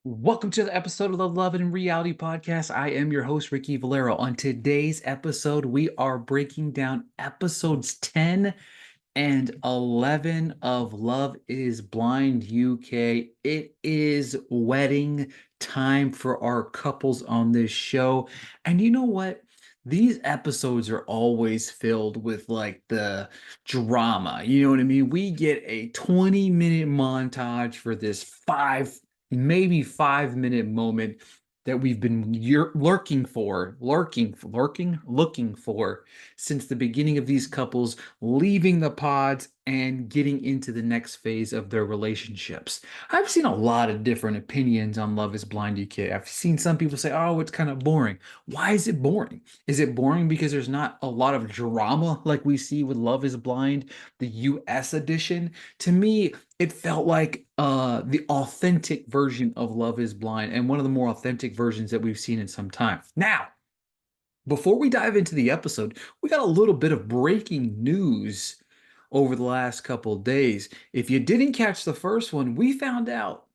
Welcome to the episode of the Love and Reality Podcast. I am your host, Ricky Valero. On today's episode, we are breaking down episodes 10 and 11 of Love is Blind UK. It is wedding time for our couples on this show. And you know what? These episodes are always filled with like the drama. You know what I mean? We get a 20-minute montage for this maybe 5 minute moment that we've been looking for since the beginning of these couples leaving the pods and getting into the next phase of their relationships. I've seen a lot of different opinions on Love is Blind UK. I've seen some people say, oh, it's kind of boring. Why is it boring? Is it boring because there's not a lot of drama like we see with Love is Blind, the US edition? To me, it felt like the authentic version of Love is Blind and one of the more authentic versions that we've seen in some time. Now, before we dive into the episode, we got a little bit of breaking news over the last couple of days. If you didn't catch the first one, we found out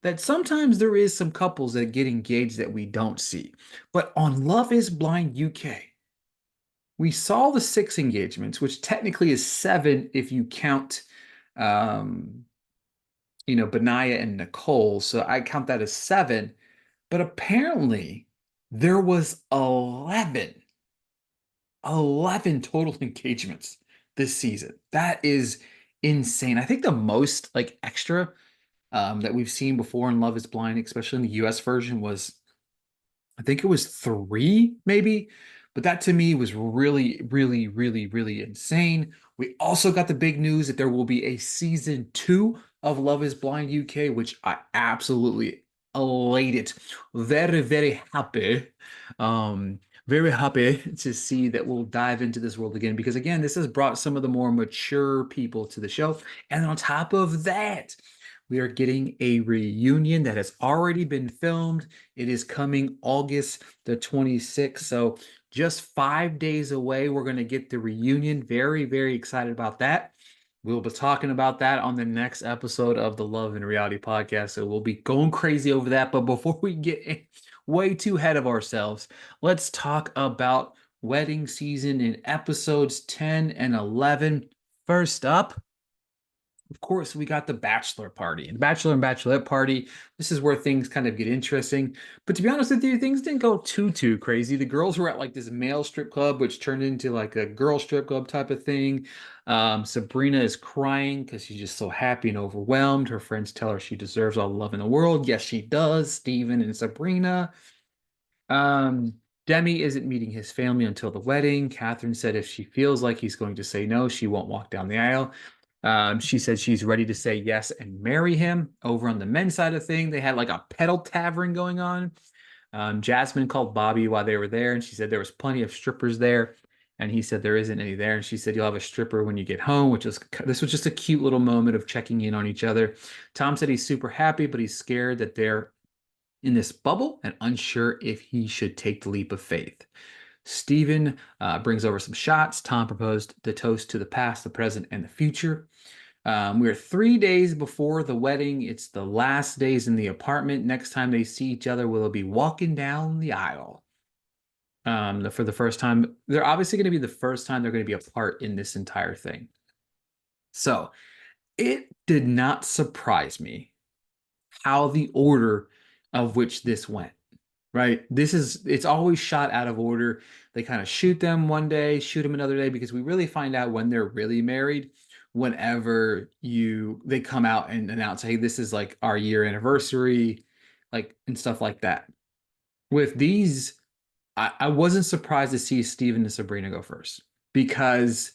that sometimes there is some couples that get engaged that we don't see. But on Love is Blind UK, we saw the 6 engagements, which technically is 7 if you count um, Benaya and Nicole. So I count that as 7. But apparently there was 11 total engagements this season. That is insane. I think the most like extra that we've seen before in Love is Blind, especially in the US version, was I think it was 3, maybe. But that to me was really, really, really, really insane. We also got the big news that there will be a season 2 of Love is Blind UK, which I absolutely elated. Very, very happy. Very happy to see that we'll dive into this world again because again, this has brought some of the more mature people to the show. And on top of that, we are getting a reunion that has already been filmed. It is coming August the 26th. So just 5 days away, we're going to get the reunion. Very, very excited about that. We'll be talking about that on the next episode of the Love and Reality Podcast. So we'll be going crazy over that. But before we get way too ahead of ourselves, let's talk about wedding season in episodes 10 and 11. First up, of course, we got the bachelor party. And the bachelor and bachelorette party, this is where things kind of get interesting. But to be honest with you, things didn't go too crazy. The girls were at like this male strip club, which turned into like a girl strip club type of thing. Sabrina is crying because she's just so happy and overwhelmed. Her friends tell her she deserves all the love in the world. Yes, she does, Steven and Sabrina. Um, Demi isn't meeting his family until the wedding. Catherine said if she feels like he's going to say no, she won't walk down the aisle. She said she's ready to say yes and marry him. Over on the men's side of thing, they had like a pedal tavern going on. Jasmine called Bobby while they were there, and she said there was plenty of strippers there. And he said there isn't any there. And she said you'll have a stripper when you get home, this was just a cute little moment of checking in on each other. Tom said he's super happy, but he's scared that they're in this bubble and unsure if he should take the leap of faith. Stephen brings over some shots. Tom proposed the toast to the past, the present, and the future. We're 3 days before the wedding. It's the last days in the apartment. Next time they see each other, we'll be walking down the aisle. For the first time, they're obviously going to be the first time they're going to be apart in this entire thing. So it did not surprise me how the order of which this went, right? It's always shot out of order. They kind of shoot them one day, shoot them another day, because we really find out when they're really married whenever they come out and announce, hey, this is like our year anniversary, like and stuff like that. With these, I wasn't surprised to see Steven and Sabrina go first because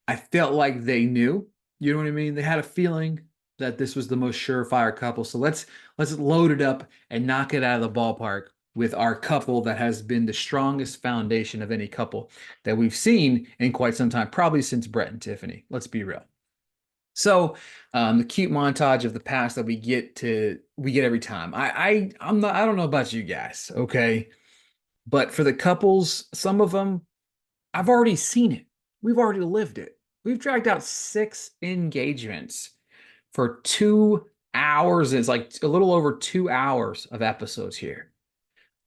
I felt like they knew, you know what I mean? They had a feeling that this was the most surefire couple. So let's load it up and knock it out of the ballpark with our couple that has been the strongest foundation of any couple that we've seen in quite some time, probably since Brett and Tiffany. Let's be real. So the cute montage of the past that we get every time. I don't know about you guys, okay? But for the couples, some of them, I've already seen it. We've already lived it. We've dragged out 6 engagements for 2 hours. It's like a little over 2 hours of episodes here.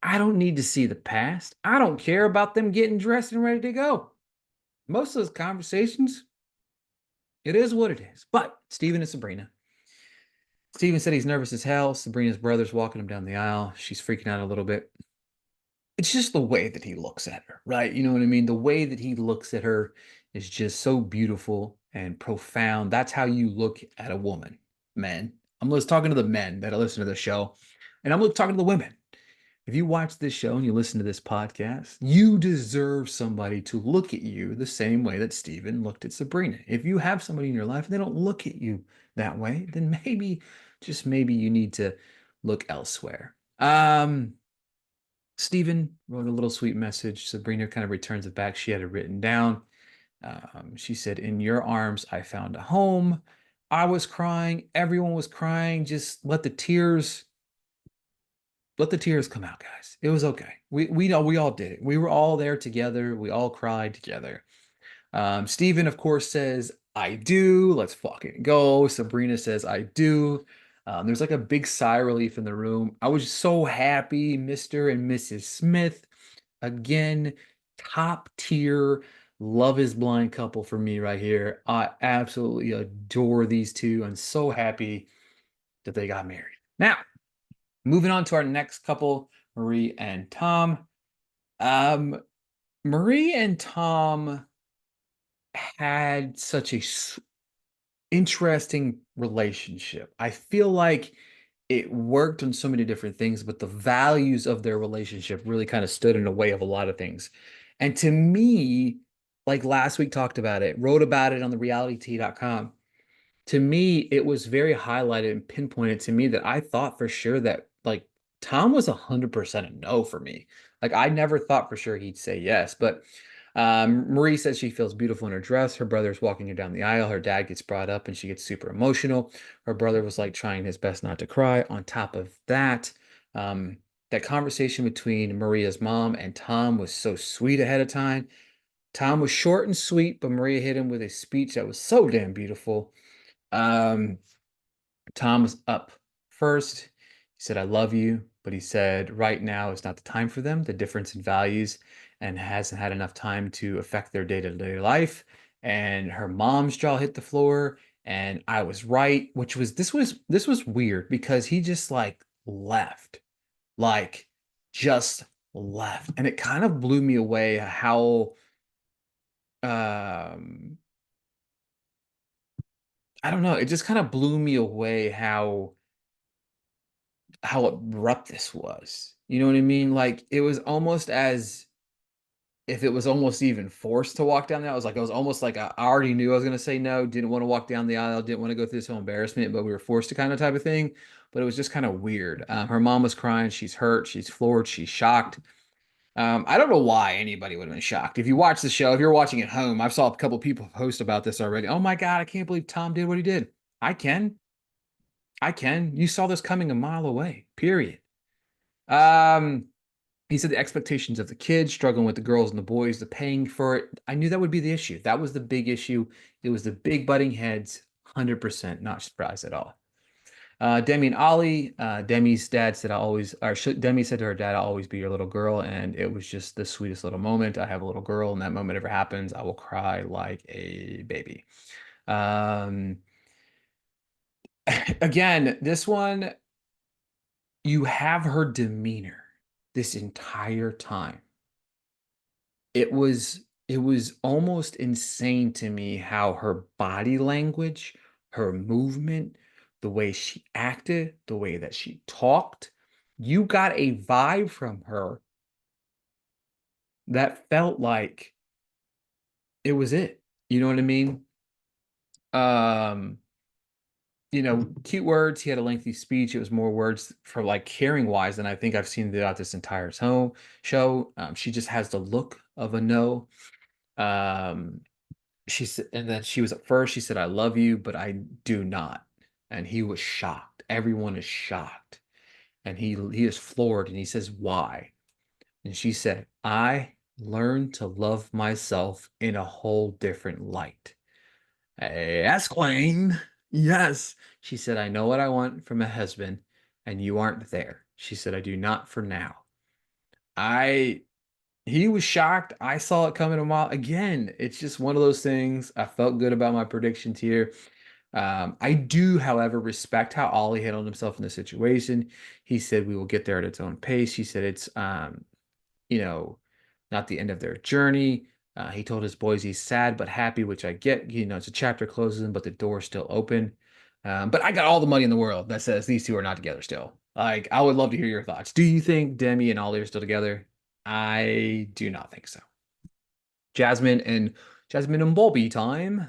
I don't need to see the past. I don't care about them getting dressed and ready to go. Most of those conversations, it is what it is. But Steven and Sabrina. Steven said he's nervous as hell. Sabrina's brother's walking him down the aisle. She's freaking out a little bit. It's just the way that he looks at her, right? You know what I mean? The way that he looks at her is just so beautiful and profound. That's how you look at a woman, men. I'm just talking to the men that listen to the show, and I'm talking to the women. If you watch this show and you listen to this podcast, you deserve somebody to look at you the same way that Steven looked at Sabrina. If you have somebody in your life and they don't look at you that way, then maybe, just maybe, you need to look elsewhere. Steven wrote a little sweet message. Sabrina kind of returns it back. She had it written down. She said, "In your arms, I found a home." I was crying. Everyone was crying. Just let the tears come out, guys. It was okay. We know we all did it. We were all there together. We all cried together. Steven, of course, says, "I do. Let's fucking go." Sabrina says, "I do." There's like a big sigh of relief in the room. I was so happy, Mr. and Mrs. Smith. Again, top tier Love is Blind couple for me right here. I absolutely adore these two. I'm so happy that they got married. Now, moving on to our next couple, Marie and Tom. Marie and Tom had such a interesting relationship. I feel like it worked on so many different things, but the values of their relationship really kind of stood in the way of a lot of things. And to me, like last week talked about it, wrote about it on the realityt.com. To me, it was very highlighted and pinpointed to me that I thought for sure that like Tom was 100% a no for me. Like I never thought for sure he'd say yes, but Marie says she feels beautiful in her dress. Her brother's walking her down the aisle. Her dad gets brought up and she gets super emotional. Her brother was like trying his best not to cry. On top of that, um, that conversation between Maria's mom and Tom was so sweet ahead of time. Tom was short and sweet, but Maria hit him with a speech that was so damn beautiful. Um, Tom was up first. He said, "I love you." But he said, right now is not the time for them. The difference in values and hasn't had enough time to affect their day-to-day life. And her mom's jaw hit the floor. And I was right, which was this was weird because he just like left, like just left. And it kind of blew me away how um I don't know, it just kind of blew me away how abrupt this was. You know what I mean? Like it was almost as if it was almost even forced to walk down the aisle. It was almost like I already knew I was going to say no, didn't want to walk down the aisle, didn't want to go through this whole embarrassment, but we were forced to kind of type of thing. But it was just kind of weird. Her mom was crying. She's hurt. She's floored. She's shocked. I don't know why anybody would have been shocked. If you watch the show, if you're watching at home, I've saw a couple people post about this already. Oh my God, I can't believe Tom did what he did. I can. I can. You saw this coming a mile away, period. Um, he said the expectations of the kids, struggling with the girls and the boys, the paying for it. I knew that would be the issue. That was the big issue. It was the big butting heads, 100%, not surprised at all. Demi and Ollie, Demi's dad said, Demi said to her dad, "I'll always be your little girl." And it was just the sweetest little moment. I have a little girl, and that moment ever happens, I will cry like a baby. Um, again, this one, you have her demeanor this entire time. It was almost insane to me how her body language, her movement, the way she acted, the way that she talked, you got a vibe from her that felt like it was it. You know what I mean? Um, cute words. He had a lengthy speech. It was more words for like caring wise than I think I've seen throughout this entire show. She just has the look of a no. Um, she said, and then she was at first, she said, "I love you, but I do not." And he was shocked. Everyone is shocked. And he is floored and he says, "Why?" And she said, "I learned to love myself in a whole different light." Hey, that's clean. Yes. She said, I know what I want from a husband, and you aren't there. She said, I do not for now. I He was shocked. I saw it coming a mile. Again, it's just one of those things. I felt good about my predictions here. I do, however, respect how Ollie handled himself in the situation. He said we will get there at its own pace. He said it's you know, not the end of their journey. He told his boys he's sad but happy, which I get. It's a chapter closing, but the door's still open. But I got all the money in the world that says these two are not together still. Like, I would love to hear your thoughts. Do you think Demi and Ollie are still together? I do not think so. Jasmine and Jasmine and Bobby time.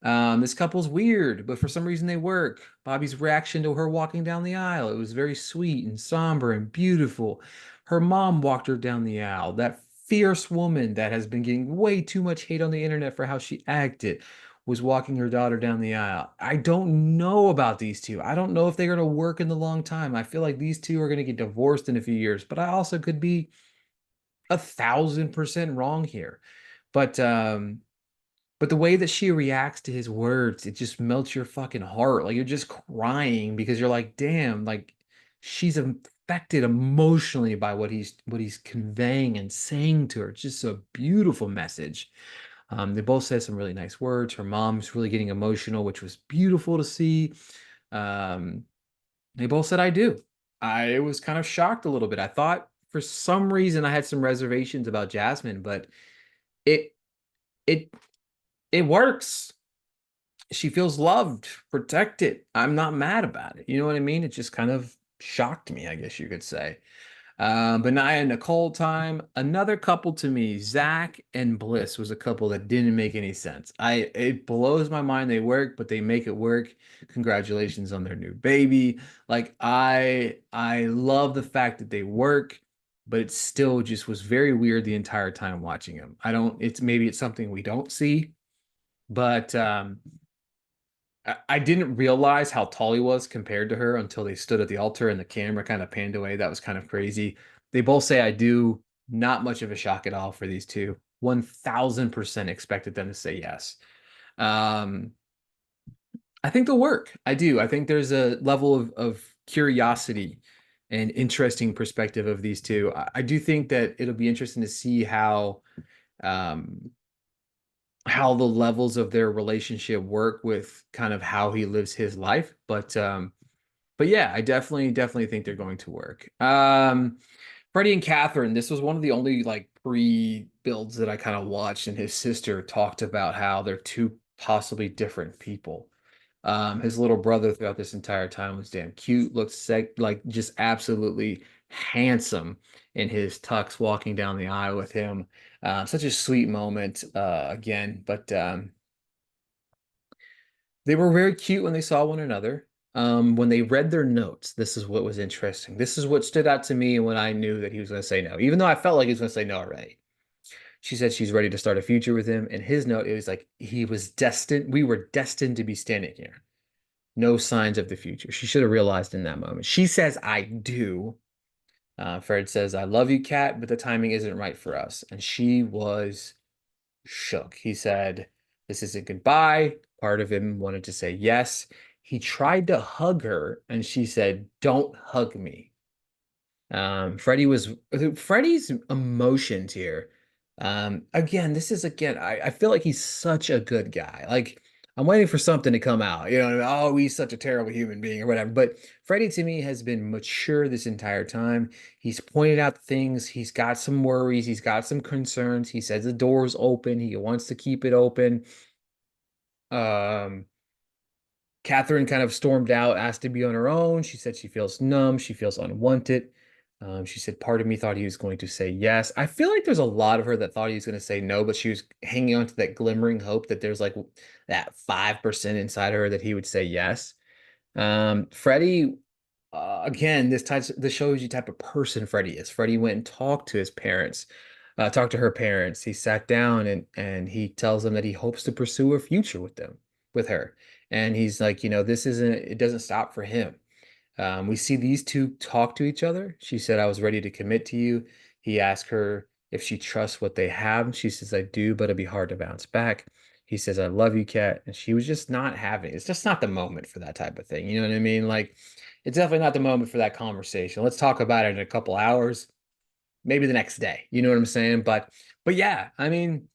This couple's weird, but for some reason they work. Bobby's reaction to her walking down the aisle, it was very sweet and somber and beautiful. Her mom walked her down the aisle. That fierce woman that has been getting way too much hate on the internet for how she acted was walking her daughter down the aisle. I don't know about these two. I don't know if they're going to work in the long time. I feel like these two are going to get divorced in a few years, but I also could be 1,000% wrong here. But but the way that she reacts to his words, it just melts your fucking heart. Like you're just crying because you're like, damn, like she's affected emotionally by what he's conveying and saying to her. It's just a beautiful message. They both said some really nice words. Her mom's really getting emotional, which was beautiful to see. Um, they both said I do. I was kind of shocked a little bit. I thought for some reason I had some reservations about Jasmine, but it it it works. She feels loved, protected. I'm not mad about it. You know what I mean? It just kind of shocked me, I guess you could say. Benaya and Nicole time. Another couple to me, Zach and Bliss was a couple that didn't make any sense. It blows my mind they work, but they make it work. Congratulations on their new baby. Like I love the fact that they work, but it still just was very weird the entire time watching them. I don't, it's maybe it's something we don't see, but I didn't realize how tall he was compared to her until they stood at the altar and the camera kind of panned away. That was kind of crazy. They both say I do. Not much of a shock at all for these two. 1,000% expected them to say yes. Um, I think they'll work. I do. I think there's a level of curiosity and interesting perspective of these two. I do think that it'll be interesting to see um, how the levels of their relationship work with kind of how he lives his life. But yeah, I definitely think they're going to work. Freddie and Catherine, this was one of the only like pre-builds that I kind of watched, and his sister talked about how they're two possibly different people. His little brother throughout this entire time was damn cute, looked like just absolutely handsome in his tux walking down the aisle with him. Such a sweet moment again, but they were very cute when they saw one another. When they read their notes, this is what was interesting. This is what stood out to me when I knew that he was going to say no, even though I felt like he was going to say no already. She said she's ready to start a future with him. And his note, it was like he was destined, we were destined to be standing here. No signs of the future. She should have realized in that moment. She says, I do. Fred says, I love you, Kat, but the timing isn't right for us. And she was shook. He said, this isn't goodbye. Part of him wanted to say yes. He tried to hug her, and she said, don't hug me. Freddie's emotions here. Again, this is again, I feel like he's such a good guy. Like I'm waiting for something to come out. You know what I mean? Oh, he's such a terrible human being or whatever. But Freddie to me has been mature this entire time. He's pointed out things. He's got some worries. He's got some concerns. He says the door's open. He wants to keep it open. Um, Catherine kind of stormed out, asked to be on her own. She said she feels numb. She feels unwanted. She said, part of me thought he was going to say yes. I feel like there's a lot of her that thought he was going to say no, but she was hanging on to that glimmering hope that there's like that 5% inside her that he would say yes. Freddie, again, this shows you type of person Freddie is. Freddie went and talked to his parents, talked to her parents. He sat down and he tells them that he hopes to pursue a future with them, with her. And he's like, it doesn't stop for him. We see these two talk to each other. She said, I was ready to commit to you. He asked her if she trusts what they have. She says, I do, but it'd be hard to bounce back. He says, I love you, Kat. And she was just not having it. It's just not the moment for that type of thing. You know what I mean? Like, it's definitely not the moment for that conversation. Let's talk about it in a couple hours, maybe the next day. You know what I'm saying? But yeah, I mean,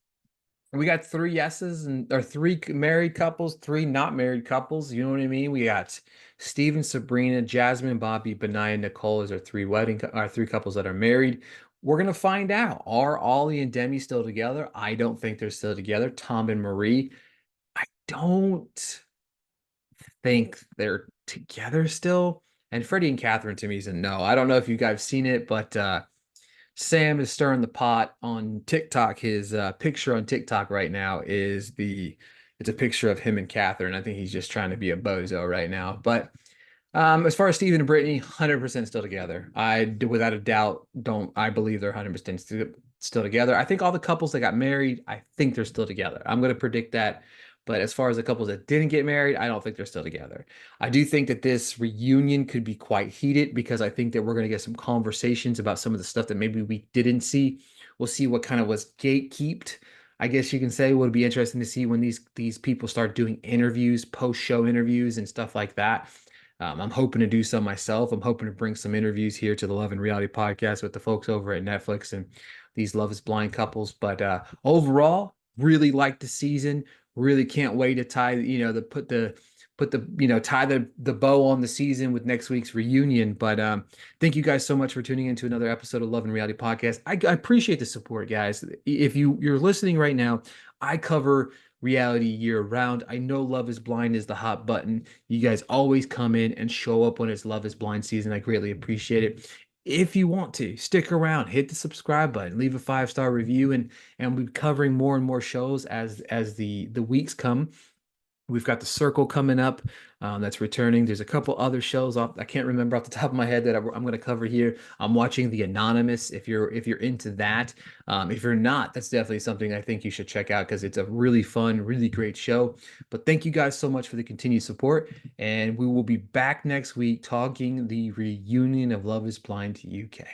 we got three yeses and or three married couples, three not married couples. You know what I mean? We got Stephen, Sabrina, Jasmine, Bobby, Benaya, Nicole as our three couples that are married. We're gonna find out. Are Ollie and Demi still together? I don't think they're still together. Tom and Marie, I don't think they're together still. And Freddie and Catherine to me is a no. I don't know if you guys seen it, but Sam is stirring the pot on TikTok. His picture on TikTok right now it's a picture of him and Catherine. I think he's just trying to be a bozo right now. But as far as Steven and Brittany, 100% still together. Without a doubt, don't I believe they're 100% still together. I think all the couples that got married, I think they're still together. I'm going to predict that. But as far as the couples that didn't get married, I don't think they're still together. I do think that this reunion could be quite heated because I think that we're going to get some conversations about some of the stuff that maybe we didn't see. We'll see what kind of was gatekeeped. I guess you can say would be interesting to see when these people start doing interviews, post-show interviews and stuff like that. I'm hoping to do some myself. I'm hoping to bring some interviews here to the Love and Reality podcast with the folks over at Netflix and these Love is Blind couples. But overall, really like the season. Really can't wait to tie, the put the tie the bow on the season with next week's reunion. But thank you guys so much for tuning into another episode of Love and Reality podcast. I appreciate the support, guys. If you're listening right now, I cover reality year round. I know Love is Blind is the hot button. You guys always come in and show up when it's Love is Blind season. I greatly appreciate it. If you want to stick around, hit the subscribe button, leave a 5-star review, and we'll be covering more and more shows as the weeks come. We've got The Circle coming up, that's returning. There's a couple other shows I can't remember off the top of my head that I'm going to cover here. I'm watching The Anonymous. If you're into that, if you're not, that's definitely something I think you should check out because it's a really fun, really great show. But thank you guys so much for the continued support, and we will be back next week talking the reunion of Love Is Blind UK.